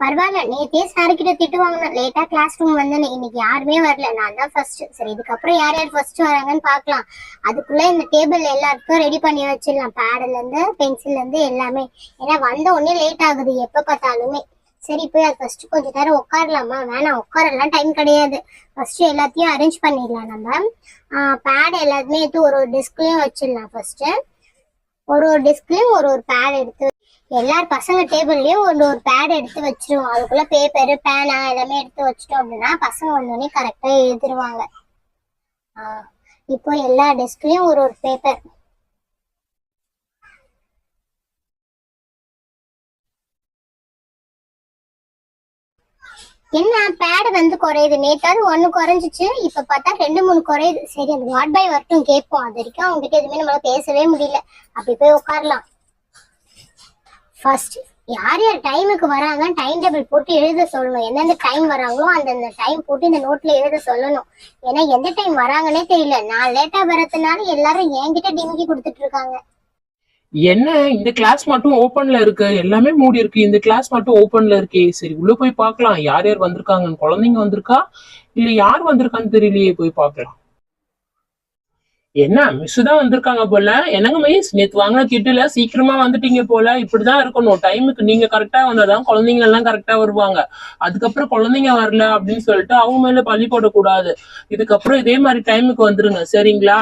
பரவாயில்ல, நேத்தே சார் கிட்ட திட்டு வாங்கினேன். லேட்டா கிளாஸ் ரூம் வந்தேன்னு. இன்னைக்கு யாருமே வரல, நான் தான் ஃபர்ஸ்ட். சரி, இதுக்கப்புறம் யார் யார் ஃபர்ஸ்ட் வராங்கன்னு பாக்கலாம். அதுக்குள்ள இந்த டேபிள் எல்லாருக்கும் ரெடி பண்ணி வச்சிடலாம், பேட்ல இருந்து பென்சில்ல இருந்து எல்லாமே. ஏன்னா வந்த உடனே லேட் ஆகுது எப்ப பார்த்தாலுமே. சரி, போய் அது ஃபர்ஸ்ட் கொஞ்ச நேரம் உட்காரலாமா? வேணாம், உட்காரலாம் டைம் கிடையாது. ஃபர்ஸ்ட் எல்லாத்தையும் அரேஞ்ச் பண்ணிடலாம். நம்ம பேட் எல்லாத்தையுமே எடுத்து ஒரு ஒரு டெஸ்க்லயும் வச்சிடலாம். ஃபர்ஸ்ட் ஒரு ஒரு டெஸ்க்லயும் ஒரு ஒரு பேட் எடுத்து எல்லார் பசங்க டேபிள்லயும் ஒரு ஒரு பேட் எடுத்து வச்சிருவோம். அதுக்குள்ள பேப்பர் பேனா எல்லாமே எடுத்து வச்சிட்டோம் அப்படின்னா பசங்க வந்தோடனே கரெக்டா எழுதிருவாங்க. இப்போ எல்லா டெஸ்க்லயும் ஒரு ஒரு பேப்பர். என்ன பேட் வந்து குறையுது? நேத்தாவது 1 குறைஞ்சிச்சு, இப்ப பார்த்தா 2 3 குறையுது. சரி, அந்த வார்ட் பை வரட்டும், கேட்போம். அது வரைக்கும் அவங்க கிட்ட எதுவுமே நம்மளால பேசவே முடியல. அப்படி போய் உட்காரலாம். ஃபர்ஸ்ட் யார் யார் டைமுக்கு வராங்க டைம் டேபிள் போட்டு எழுத சொல்லணும். எந்தெந்த டைம் வராங்களோ அந்தந்த டைம் போட்டு இந்த நோட்ல எழுத சொல்லணும். ஏன்னா எந்த டைம் வராங்கன்னே தெரியல. நான் லேட்டா வரதுனால எல்லாரும் என்கிட்ட டிமிக்கி கொடுத்துட்டு இருக்காங்க. என்ன இந்த கிளாஸ் மட்டும் ஓபன்ல இருக்கு, எல்லாமே மூடி இருக்கு, இந்த கிளாஸ் மட்டும் ஓபன்ல இருக்கே. சரி, உள்ள போய் பார்க்கலாம் யார் யார் வந்திருக்காங்கன்னு. குழந்தைங்க வந்திருக்கா இல்ல யார் வந்திருக்கான்னு தெரியலையே, போய் பார்க்கலாம். என்ன மிஸ் தான் வந்திருக்காங்க போல. என்னங்க மிஸ், நேத்து வாங்கின கிட்டுல சீக்கிரமா வந்துட்டீங்க போல. இப்படிதான் இருக்கணும், டைமுக்கு நீங்க கரெக்டா வந்தாதான் குழந்தைங்க எல்லாம் கரெக்டா வருவாங்க. அதுக்கப்புறம் குழந்தைங்க வரல அப்படின்னு சொல்லிட்டு அவங்க மேல பழி போடக்கூடாது. இதுக்கப்புறம் இதே மாதிரி டைமுக்கு வந்துருங்க, சரிங்களா?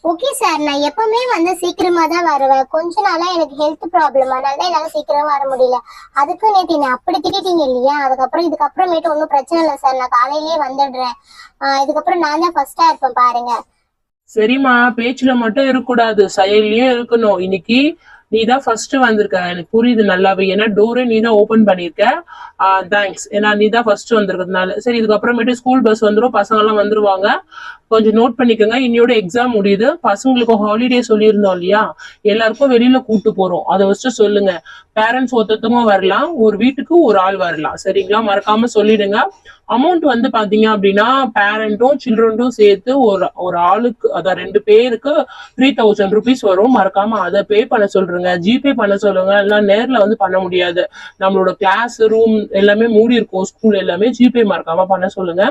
ஓகே சார், நான் எப்பவுமே வந்து சீக்கிரமா தான் வருவேன். கொஞ்ச நாளா எனக்கு ஹெல்த் ப்ராப்ளம், அதனால தான் என்னால சீக்கிரமா வர முடியல. அதுக்கு நேற்று நான் அப்படி திட்டிட்டீங்க இல்லையா? இதுக்கப்புறமேட்டு ஒன்றும் பிரச்சனை இல்லை சார், நான் காலையிலேயே வந்துடுறேன். இதுக்கப்புறம் நான் தான் ஃபர்ஸ்டா இருப்பேன் பாருங்க. சரிம்மா, பேச்சுல மட்டும் இருக்கக்கூடாது, செயல்லயும் இருக்கணும். இன்னைக்கு நீ தான் ஃபர்ஸ்ட் வந்திருக்க, எனக்கு புரியுது நல்லாவே. ஏன்னா டோரே நீ தான் ஓபன் பண்ணிருக்க. தேங்க்ஸ், ஏன்னா நீ தான் ஃபர்ஸ்ட் வந்திருக்கிறதுனால. சரி, இதுக்கப்புறமேட்டு ஸ்கூல் பஸ் வந்துடும், பசங்க எல்லாம் வந்துருவாங்க. கொஞ்சம் நோட் பண்ணிக்கோங்க, இன்னையோட எக்ஸாம் முடியுது. பசங்களுக்கு ஹாலிடே சொல்லியிருந்தோம் இல்லையா? எல்லாருக்கும் வெளியில கூட்டு போறோம், அதை வச்சு சொல்லுங்க. பேரண்ட்ஸ் ஒருத்தவங்க வரலாம், ஒரு வீட்டுக்கு ஒரு ஆள் வரலாம், சரிங்களா? மறக்காம சொல்லிடுங்க. அமௌண்ட் வந்து பாத்தீங்க அப்படின்னா பேரண்ட்டும் சில்ட்ரனும் சேர்த்து ஒரு ஆளுக்கு, அதான் 2 பேருக்கு 3000 rupees வரும். மறக்காம அதை பே பண்ண சொல்றேங்க. ஜிபே பண்ண சொல்லுங்க, எல்லாம் நேர்ல வந்து பண்ண முடியாது. நம்மளோட கிளாஸ் ரூம் எல்லாமே மூடி இருக்கும், ஸ்கூல் எல்லாமே. ஜிபே மறக்காம பண்ண சொல்லுங்க.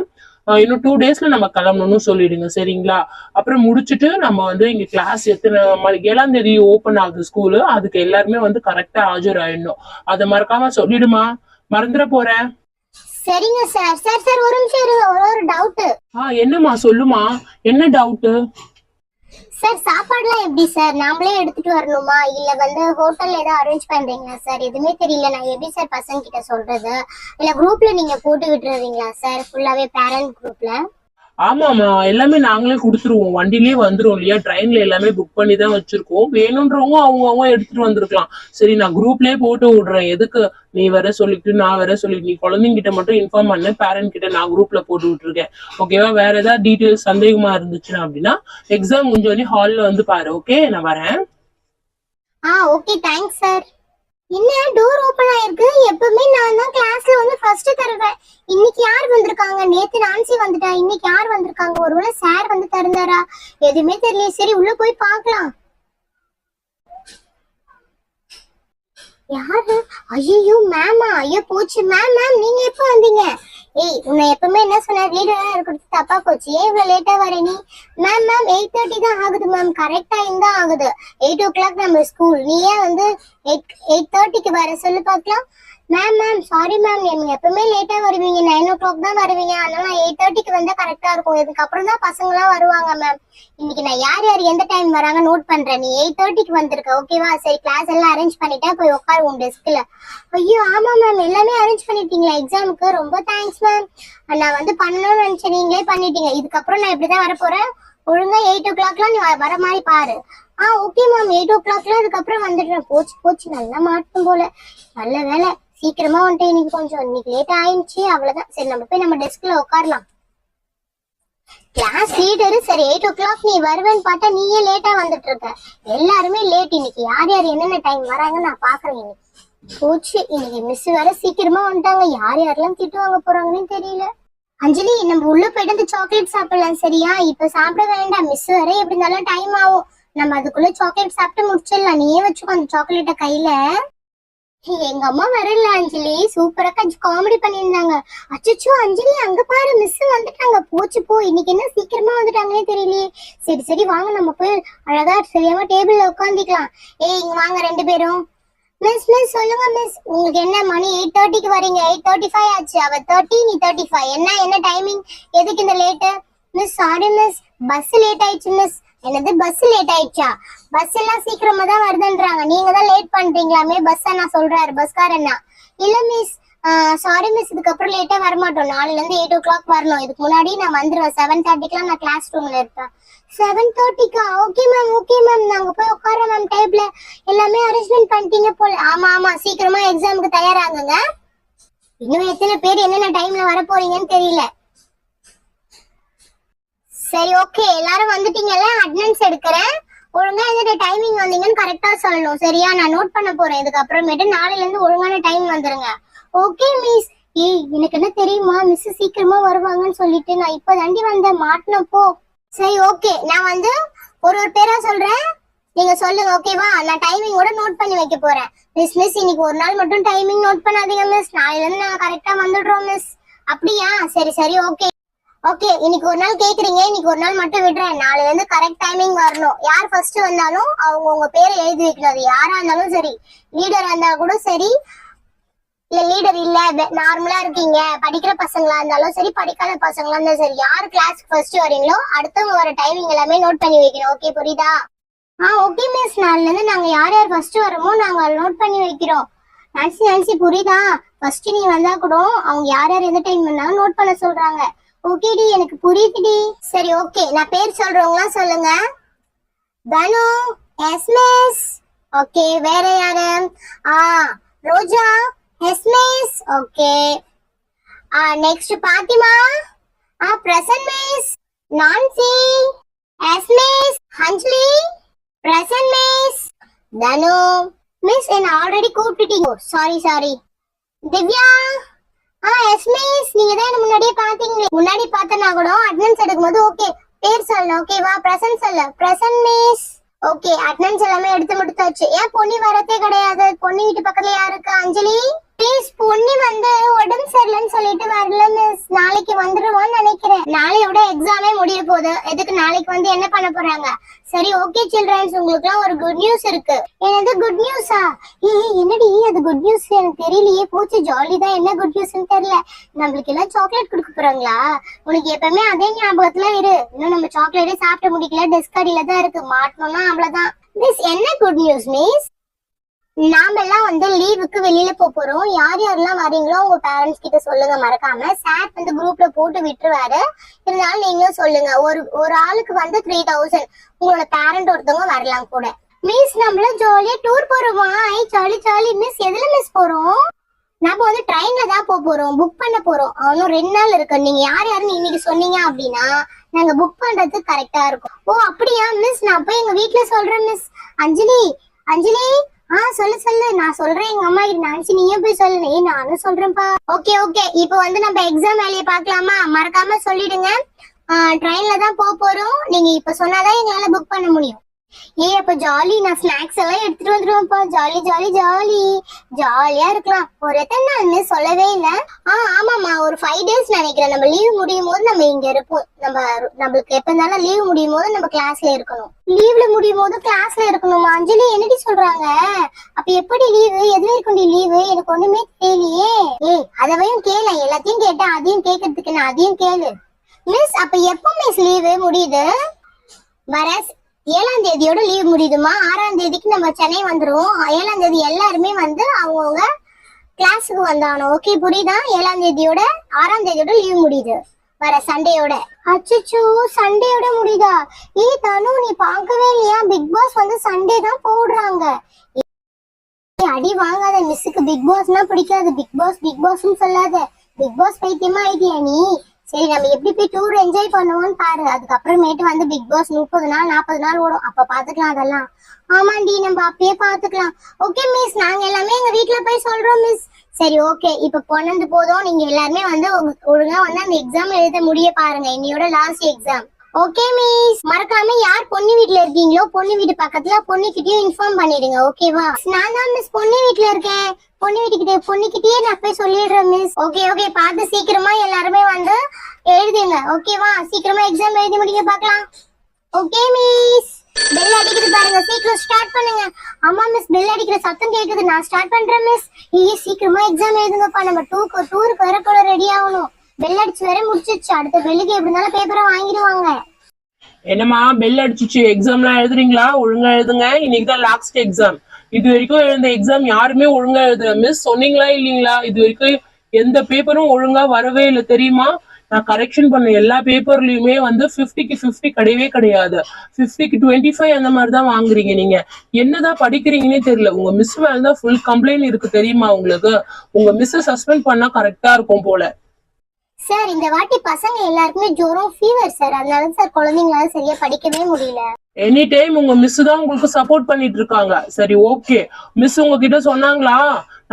இன்னும் 2 daysல நம்ம கிளம்பணும்னு சொல்லிடுங்க, சரிங்களா? அப்புறம் முடிச்சுட்டு நம்ம வந்து இங்க கிளாஸ் எத்தனை மணி, 7ஆம் தேதி ஓபன் ஆகுது ஸ்கூலு. அதுக்கு எல்லாருமே வந்து கரெக்டா ஆஜர் ஆயிடணும். அதை மறக்காம சொல்லிடுமா, மறந்துட போறேன். சரிங்க சார். சார் ஒரு நிமிஷம், ஒரு டவுட். என்னம்மா, சொல்லுமா, என்ன டவுட்? சார், சாப்பாடுலாம் எப்படி சார்? நாமளே எடுத்துட்டு வரணுமா இல்ல வந்து ஹோட்டல்ல ஏதாவது அரேஞ்ச் பண்றீங்களா சார்? எதுவுமே தெரியல, நான் எப்படி சார் பசங்க கிட்ட சொல்றது? இல்ல குரூப்ல நீங்க போட்டு விட்டுறீங்களா சார், ஃபுல்லாவே பேரண்ட் குரூப்ல? ஆமாமா, எல்லாமே நாங்களே கொடுத்துருவோம், வண்டிலேயே வந்துரும் இல்லையா? ட்ரெயின்ல எல்லாமே புக் பண்ணி தான் வச்சிருக்கோம். வேணும்ன்றவங்க அவங்க எடுத்துட்டு வந்திருக்கலாம். சரி, நான் குரூப்லயே போட்டு விடுறேன். எதுக்கு நீ வர சொல்லிட்டு நான் வர சொல்லிட்டு, நீ குழந்தைங்க கிட்ட மட்டும் இன்ஃபார்ம் பண்ண, பேரண்ட் கிட்ட நான் குரூப்ல போட்டு விட்டுருக்கேன். ஓகேவா? வேற ஏதாவது டீட்டெயில்ஸ் சந்தேகமா இருந்துச்சுன்னா அப்படின்னா எக்ஸாம் முடிஞ்சோடனே ஹால்ல வந்து பாரு. ஓகே, நான் வரேன். Okay, thanks sir. என்ன டோர் ஓபன் ஆயிருக்கு? எப்பவுமே நான் தான் கிளாஸ்ல வந்து ஃபர்ஸ்ட் தருவேன். இன்னைக்கு யார் வந்திருக்காங்க? நேத்து நான்சி வந்துட்டா, இன்னைக்கு யார் வந்திருக்காங்க? ஒருவேளை சார் வந்து தருந்தாரா? எதுவுமே தெரியல. சரி, உள்ள போய் பார்க்கலாம். யாரு? ஐயோ மேமா, ஐயோ போச்சு. மேம் நீங்க எப்ப வந்தீங்க? ஏய், உன்னை எப்பவுமே என்ன சொன்ன, வீடு இருக்கிறது தப்பா போச்சு. ஏன் இவ்வளவு லேட்டா வர நீ? மேம் 8:30 தான் ஆகுது மேம், கரெக்ட் டைம் தான் ஆகுது. 8 o'clock நம்ம ஸ்கூல். நீ ஏன் வந்து 8:30க்கு வர சொல்லு பார்க்கலாம். மேம் சாரி மேம், நீங்க எப்பவுமே லேட்டா வருவீங்க, 9 o'clock தான் வருவீங்க. அதனால 8:30க்கு வந்தா கரெக்டா இருக்கும். இதுக்கப்புறம் தான் பசங்க எல்லாம் வருவாங்க மேம். இன்னைக்கு நான் யார் யார் எந்த டைம் வராங்க நோட் பண்றேன். நீ 8:30க்கு வந்திருக்க, ஓகேவா? சரி, கிளாஸ் எல்லாம் அரேஞ்ச் பண்ணிட்டேன், போய் உட்காரு உன் டெஸ்க்ல. ஐயோ ஆமா மேம், எல்லாமே அரேஞ்ச் பண்ணிட்டீங்களா எக்ஸாமுக்கு? ரொம்ப தேங்க்ஸ் மேம். நான் வந்து பண்ணணும்னு நினைச்சேன், நீங்களே பண்ணிட்டீங்க. இதுக்கப்புறம் நான் இப்படிதான் வரப்போறேன். ஒழுங்கா 8 o'clockலாம் நீ வர மாதிரி பாரு. ஓகே மேம், 8 o'clockலாம் இதுக்கப்புறம் வந்துடுறேன். போச்சு நல்லா மாட்டும் போல. நல்ல வேலை சீக்கிரமா வந்துட்டு. இன்னைக்கு லேட் ஆயிடுச்சு, அவ்வளவுதான். சரி, நம்ம போய் நம்ம டெஸ்க்ல உட்காரலாம். கிளாஸ் லீடரு சரி 8 o'clock நீ வருவேன்னு பார்த்தா நீயே லேட்டா வந்துட்டு இருக்க. எல்லாருமே லேட். இன்னைக்கு யார் யார் என்னென்ன டைம் வராங்கன்னு நான் பாக்குறேன். இன்னைக்கு போச்சு. இன்னைக்கு மிஸ் வேற சீக்கிரமா வந்துட்டாங்க. யார் யாரெல்லாம் திட்டு வாங்க போறாங்கன்னு தெரியல. அஞ்சலி, நம்ம உள்ள போயிட்டு அந்த சாக்லேட் சாப்பிடலாம், சரியா? இப்ப சாப்பிட வேண்டாம், மிஸ் வர எப்படி இருந்தாலும் டைம் ஆகும். நம்ம அதுக்குள்ள சாக்லேட் சாப்பிட்டு முடிச்சிடலாம். நீயே வச்சுக்கோ அந்த சாக்லேட்டை கையில. எங்க அம்மா வரல அஞ்சலி, சூப்பரா கொஞ்சம் காமெடி பண்ணியிருந்தாங்க. அச்சச்சோ அஞ்சலி அங்க பாரு மிஸ் வந்துட்டாங்க, போச்சு போ, இன்னைக்கு என்ன சீக்கிரமா வந்துட்டாங்கன்னே தெரியலையே. சரி சரி வாங்க நம்ம போய் அழகா சரியாம டேபிள்ல உட்காந்துக்கலாம். ஏய் இங்க வாங்க 2 பேரும். மிஸ் மிஸ் சொல்லுங்க மிஸ், உங்களுக்கு என்ன மணி 8:30க்கு வரீங்க, 8:35 ஆச்சு. அவ 30 நீ 35, என்ன டைமிங், எதுக்கு இந்த late? Miss sorry miss, bus late ஆயிடுச்சு மிஸ். என்னது பஸ் லேட் ஆயிடுச்சா? பஸ் எல்லாம் சீக்கிரமா தான் வருதுன்றாங்க, நீங்க தான் லேட் பண்றீங்களாமே பஸ் நான் சொல்றாரு பஸ்காரண்ணா. இல்ல மிஸ் சாரி மிஸ், இதுக்கப்புறம் லேட்டா வரமாட்டோம், நாளைல இருந்து 8 o'clock வரணும், இதுக்கு முன்னாடி நான் வந்துருவேன். 7:30க்குலாம் நான் கிளாஸ் ரூம்ல இருப்பேன். 7:30க்கா? ஓகே மேம் நாங்க போய் உட்காரோம் மேம், டேபிள்ல எல்லாமே அரேஞ்ச்மெண்ட் பண்ணிட்டீங்க போல. ஆமா சீக்கிரமா எக்ஸாமுக்கு தயாராகுங்க. இன்னும் எத்தனை பேர் என்னென்ன டைம்ல வர போறீங்கன்னு தெரியல. சரி ஓகே எல்லாரும் வந்துட்டீங்கல்ல, அட்டெண்டன்ஸ் எடுக்கிறேன். ஒழுங்கா எந்த டைமிங் வந்தீங்கன்னு கரெக்டா சொல்லணும் சரியா? நான் நோட் பண்ண போறேன். இதுக்கு அப்புறமேட்டு நாளைல இருந்து ஒழுங்கான டைம் வந்துருங்க. Okay miss. ஏய் எனக்கு என்ன தெரியுமா, மிஸ் சீக்கிரமா வருவாங்கன்னு சொல்லிட்டு நான் இப்ப தாண்டி வந்தேன், மாட்டினப்போ. சரி ஓகே நான் வந்து ஒரு பேரா சொல்றேன், நீங்க சொல்லுங்க ஓகேவா? நான் டைமிங்கோட நோட் பண்ணி வைக்க போறேன். மிஸ் இன்னைக்கு ஒரு நாள் மட்டும் டைமிங் நோட் பண்ணாதீங்க மிஸ், நாளைல இருந்து நாங்க கரெக்டா வந்துடுறோம் மிஸ். அப்படியா? சரி ஓகே ஓகே. இன்னைக்கு ஒரு நாள் கேக்குறீங்க, இன்னைக்கு ஒரு நாள் மட்டும் விடுறேன், நாளைல இருந்து கரெக்ட் டைமிங் வரணும். யார் ஃபர்ஸ்ட் வந்தாலும் அவங்க உங்க பேரை எழுதி வைக்கணும். அது யாரா இருந்தாலும் சரி, லீடர் வந்தா கூட சரி, இல்ல லீடர் இல்ல நார்மலா இருக்கீங்க படிக்கிற பசங்களா இருந்தாலும் சரி, படிக்காத பசங்களா இருந்தாலும் சரி, யார் கிளாஸ் ஃபர்ஸ்ட் வரீங்களோ அடுத்தவங்க வர டைமிங் எல்லாமே நோட் பண்ணி வைக்கணும். ஓகே புரியுதா? ஓகே மிஸ், நாளைல இருந்து நாங்க யார் ஃபர்ஸ்ட் வரமோ நாங்க நோட் பண்ணி வைக்கிறோம். நான்சி புரியுதா? ஃபர்ஸ்ட் நீ வந்தா கூட அவங்க யார் எந்த டைம் வந்தாலும் நோட் பண்ண சொல்றாங்க. ஓகேடி எனக்கு புரியுதுடி. சரி ஓகே நான் பேர் சொல்றவங்களா சொல்லுங்க. தனு. S miss. ஓகே வேற யாரு? Roja. Yes miss. Okay next Fathima. Present miss. Nancy. Yes miss. Anjali. Present miss. Thanu. Miss என்ன ஆல்ரெடி கூப்பிட்டுட்டீங்க, சாரி. திவ்யா. எஸ் மிஸ், நீங்க தான் என்ன முன்னாடியே பாத்தீங்க. முன்னாடி பார்த்தனா கூட அட்டெண்டன்ஸ் எடுக்கும்போது ஓகே பேர் சொல்லணும் ஓகேவா? பிரசன்ட் சொல்லு. Present miss. ஓகே அட்டெண்டன்ஸ் எல்லாமே எடுத்து முடிச்சாச்சு. ஏன் பொன்னி வரதே கிடையாது? பொன்னி வீட்டு பக்கத்துல யாருக்கு? அஞ்சலி. ப்ளீஸ் பொன்னி வந்து உடம்பு சரியில்லைன்னு சொல்லிட்டு வரல மிஸ், நாளைக்கு வந்துருவான்னு நினைக்கிறேன். நாளையோட எக்ஸாமே முடிய போகுது, எதுக்கு நாளைக்கு வந்து என்ன பண்ண போறாங்க? சரி ஓகே சில்ட்ரன்ஸ், உங்களுக்கு எல்லாம் ஒரு குட் நியூஸ் இருக்கு. என்னது குட் நியூஸா? என்னடி அது குட் நியூஸ்? எனக்கு தெரியலையே, போச்சு ஜாலி தான். என்ன குட் நியூஸ்ன்னு தெரியல. நம்மளுக்கு எல்லாம் சாக்லேட் கொடுக்க போறாங்களா? உனக்கு எப்பவுமே அதே ஞாபகத்துல இரு, இன்னும் நம்ம சாக்லேட்டே சாப்பிட்டு முடிக்கல, டெஸ்க் அடியில தான் இருக்கு, மாட்டணும்னா அவ்வளவுதான். மிஸ் என்ன குட் நியூஸ் மிஸ்? நாமெல்லாம் வந்து லீவுக்கு வெளியில போறோம். யார் யாரெல்லாம் வரீங்களோ உங்க பேரண்ட்ஸ் கிட்ட சொல்லுங்க மறக்காம. சார் வந்து குரூப்ல போட்டு விட்டுருவாரு, இருந்தாலும் நீங்களும் சொல்லுங்க. ஒரு ஆளுக்கு வந்து 3000. உங்களோட பேரண்ட் ஒருத்தவங்க வரலாம் கூட. மிஸ் நம்மள ஜாலியா டூர் போறோமா? Jolly miss. எதுல மிஸ் போறோம்? நம்ம வந்து ட்ரெயின்ல தான் போறோம், புக் பண்ண போறோம். அவனும் 2 நாள் இருக்கு. நீங்க யாருன்னு இன்னைக்கு சொன்னீங்க அப்படின்னா நாங்க புக் பண்றது கரெக்டா இருக்கும். ஓ அப்படியா மிஸ், நான் போய் எங்க வீட்டுல சொல்றேன் மிஸ். அஞ்சலி சொல்லு நான் சொல்றேன் எங்க அம்மா கிட்ட. நான்சி நீயே போய் சொல்லு. நானும் சொல்றேன்ப்பா. ஓகே இப்போ வந்து நம்ம எக்ஸாம் வேலையை பார்க்கலாமா? மறக்காம சொல்லிடுங்க. ட்ரெயின்ல தான் போறோம், நீங்க இப்ப சொன்னாதான் எங்களால புக் பண்ண முடியும். அப்ப ஜாலி, நான் ஸ்நாக்ஸ் எல்லாம் எடுத்துட்டு வந்துருவேன்ப்பா. ஜாலியா இருக்கலாம். ஒரு எத்தனை நாள் சொல்லவே இல்ல. ஆமாமா ஒரு 5 days நினைக்கிறேன். நம்ம லீவ் முடியும் போது நம்ம இங்க இருப்போம். நம்மளுக்கு எப்ப இருந்தாலும் லீவ் முடியும் போது நம்ம கிளாஸ்ல இருக்கணும். லீவ்ல முடியும் போது கிளாஸ்ல இருக்கணுமா? அஞ்சலி என்னடி சொல்றாங்க? அப்ப எப்படி லீவு? எது வரைக்கும் லீவு? எனக்கு ஒண்ணுமே தெரியலையே. அதவையும் கேள, எல்லாத்தையும் கேட்டேன், அதையும் கேட்கறதுக்கு நான் அதையும் கேளு. மிஸ் அப்ப எப்ப மிஸ் லீவு முடியுது? வர 7ஆம் தேதியோட லீவ் முடியுதுமா. 6ஆம் தேதிக்கு நம்ம சென்னை வந்துருவோம். 7ஆம் தேதி எல்லாருமே வந்து அவங்கவுங்க கிளாஸுக்கு வந்தானோ. ஓகே புரியுதா? 7ஆம் தேதியோட 6ஆம் தேதியோட லீவ் முடியுது, வர சண்டேயோட. அச்சோ சண்டேயோட முடியுதா? தனு நீ பார்க்கவே இல்லையா? பிக் பாஸ் வந்து சண்டே தான் போடுறாங்க. அடி வாங்காத, மிஸ்ஸுக்கு பிக் பாஸ்னா பிடிக்காது. பிக் பாஸ்ன்னு சொல்லாத. பிக் பாஸ் பைத்தியமா ஆயிட்டியா நீ? சரி நம்ம எப்படி போய் டூர் என்ஜாய் பண்ணுவோம்னு பாரு. அதுக்கப்புறமேட்டு வந்து பிக் பாஸ் 30 நாள் 40 நாள் ஓடும், அப்ப பாத்துக்கலாம் அதெல்லாம். ஆமாண்டி நம்ம அப்பயே பாத்துக்கலாம். ஓகே மிஸ், நாங்க எல்லாமே எங்க வீட்டுல போய் சொல்றோம் மிஸ். சரி ஓகே இப்ப பொண்ணு போதும். நீங்க எல்லாருமே வந்து ஒழுங்கா வந்து அந்த எக்ஸாம் எழுத முடிய பாருங்க. இன்னையோட லாஸ்ட் எக்ஸாம். ஓகே மிஸ், மறக்காம யார் பொண்ணு வீட்ல இருக்கீங்களோ பொண்ணு வீட்டு பக்கத்துல பொண்ணுகிட்டயும் இன்ஃபார்ம் பண்ணிடுங்க. ஓகேவா? நான் தான் மிஸ் பொண்ணு வீட்ல இருக்கேன். பொண்ணுகிட்டயே நான் போய் சொல்லிடுறேன் மிஸ். ஓகே பார்த்து சீக்கிரமா எல்லாருமே வந்து எழுதுங்க. ஓகேவா? சீக்கிரமா எக்ஸாம் எழுதி முடிங்க பார்க்கலாம். ஓகே மிஸ், பெல் அடிக்குது பாருங்க, சீக்கிரம் ஸ்டார்ட் பண்ணுங்க. ஆமா மிஸ், பெல் அடிக்கிற சத்தம் கேக்குது, நான் ஸ்டார்ட் பண்றேன் மிஸ். சீக்கிரமா எக்ஸாம் எழுதுங்கப்பா, நம்ம டூருக்கு வர கூட ரெடி ஆகணும். பெல் அடிச்சு வேற முடிச்சிச்சு, அடுத்த பெல்லுக்கு எப்படி இருந்தாலும் பேப்பரை வாங்கிடுவாங்க. என்னம்மா பெல் அடிச்சிச்சு, எக்ஸாம்லாம் எழுதுறீங்களா? ஒழுங்கா எழுதுங்க, இன்னைக்கு தான் லாஸ்ட் எக்ஸாம். இது வரைக்கும் எழுந்த எக்ஸாம் யாருமே ஒழுங்கா எழுதுற மிஸ் சொன்னீங்களா இல்லீங்களா? இது வரைக்கும் எந்த பேப்பரும் ஒழுங்கா வரவே இல்லை தெரியுமா? நான் கரெக்ஷன் பண்ண எல்லா பேப்பர்லயுமே வந்து 50க்கு 50 கிடையவே கிடையாது. 50க்கு 25 அந்த மாதிரி தான் வாங்குறீங்க. நீங்க என்னதான் படிக்கிறீங்கன்னே தெரியல. உங்க மிஸ் மேலதான் ஃபுல் கம்ப்ளைண்ட் இருக்கு தெரியுமா உங்களுக்கு? உங்க மிஸ் சஸ்பெண்ட் பண்ணா கரெக்டா இருக்கும் போல. சார், இந்த வாட்டி பசங்க எல்லாருக்குமே ஜுரம், ஃபீவர் சார். அதனால சார் குழந்தைங்களால சரியா படிக்கவே முடியல. எனி டைம் உங்க மிஸ் தான் உங்களுக்கு சப்போர்ட் பண்ணிட்டு இருக்காங்க. சரி ஓகே, மிஸ் உங்ககிட்ட சொன்னாங்களா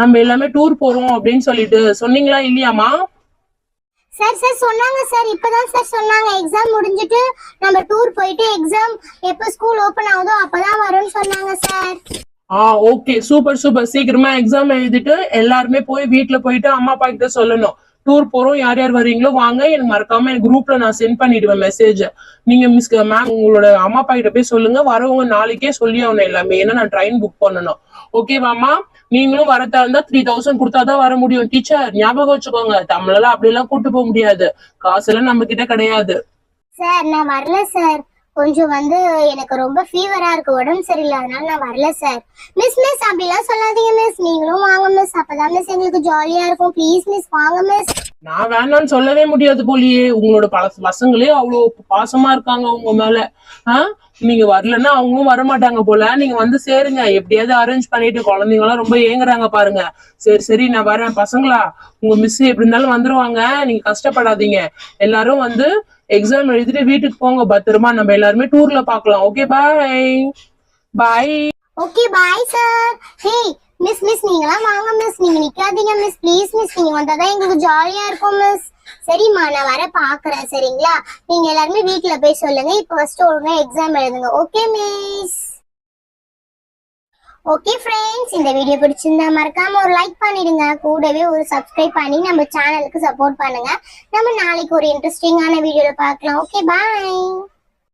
நம்ம எல்லாமே டூர் போறோம் அப்படின்னு சொல்லிட்டு? சொன்னீங்களா இல்லையாமா? சார் சொன்னாங்க சார், இப்பதான் சார் சொன்னாங்க. எக்ஸாம் முடிஞ்சிட்டு நம்ம டூர் போயிட்டு எக்ஸாம் எப்ப ஸ்கூல் ஓபன் ஆகுதோ அப்பதான் வரும்னு சொன்னாங்க சார். Okay, super. சீக்கிரமா எக்ஸாம் எழுதிட்டு எல்லாருமே போய் வீட்டுல போயிட்டு அம்மா அப்பா கிட்ட சொல்லணும் டூர் போறோம், யார் யார் வரீங்களோ வாங்க, எனக்கு மறக்காம எனக்கு குரூப்ல நான் சென்ட் பண்ணிடுவேன் மெசேஜ். நீங்க மிஸ் மேம் உங்களோட அம்மா அப்பா கிட்ட போய் சொல்லுங்க, வரவங்க நாளைக்கே சொல்லி ஆகணும் எல்லாமே, ஏன்னா நான் ட்ரெயின் புக் பண்ணணும். ஓகேவாமா? நீங்களும் வரதா இருந்தா 3000 கொடுத்தாதான் வர முடியும். டீச்சர் ஞாபகம் வச்சுக்கோங்க, தமிழெல்லாம் அப்படி எல்லாம் கூட்டு போக முடியாது, காசெல்லாம் நம்ம கிட்ட கிடையாது. சார் நான் வரல சார், கொஞ்சம் வந்து எனக்கு ரொம்ப ஃபீவரா இருக்கு, உடம்பு சரியில்லை, அதனால நான் வரல சார். மிஸ் அப்படிலாம் சொல்லாதீங்க மிஸ், நீங்களும் வாங்க மிஸ், அப்பதான் மிஸ் எங்களுக்கு ஜாலியா இருக்கும். ப்ளீஸ் மிஸ் வாங்க மிஸ். நான் வேணான்னு சொல்லவே முடியாது போலியே, உங்களோட பசங்களே அவ்வளவு பாசமா இருக்காங்க உங்க மேல. நீங்க வரலன்னா அவங்களும் வரமாட்டாங்க போல. நீங்க வந்து சேருங்க, எப்படியாவது அரேஞ்ச் பண்ணிட்டு. குழந்தைங்களாம் ரொம்ப ஏங்குறாங்க பாருங்க. சரி நான் வரேன். பசங்களா, உங்க மிஸ் எப்படி இருந்தாலும் வந்துருவாங்க, நீங்க கஷ்டப்படாதீங்க. எல்லாரும் வந்து எக்ஸாம் எழுதிட்டு வீட்டுக்கு போங்க பத்திரமா. நம்ம எல்லாருமே டூர்ல பாக்கலாம். Okay bye. Okay bye sir. Hey miss நீங்களாம் வாங்க மிஸ், நீங்க நிக்காதீங்க மிஸ், ப்ளீஸ் மிஸ், நீங்க வந்தாதான் எங்களுக்கு ஜாலியா இருக்கும் மிஸ். சரிம்மா, நான் வர பாக்குறேன். சரிங்களா? நீங்க எல்லாருமே வீட்டுல போய் சொல்லுங்க. இப்ப ஃபர்ஸ்ட் ஒழுங்கா எக்ஸாம் எழுதுங்க. Okay miss. ஓகே ஃப்ரெண்ட்ஸ், இந்த வீடியோ பிடிச்சிருந்தா மறக்காம ஒரு லைக் பண்ணிடுங்க, கூடவே ஒரு சப்ஸ்கிரைப் பண்ணி நம்ம சேனலுக்கு சப்போர்ட் பண்ணுங்க. நம்ம நாளைக்கு ஒரு இன்ட்ரெஸ்டிங்கான வீடியோல பார்க்கலாம். Okay bye.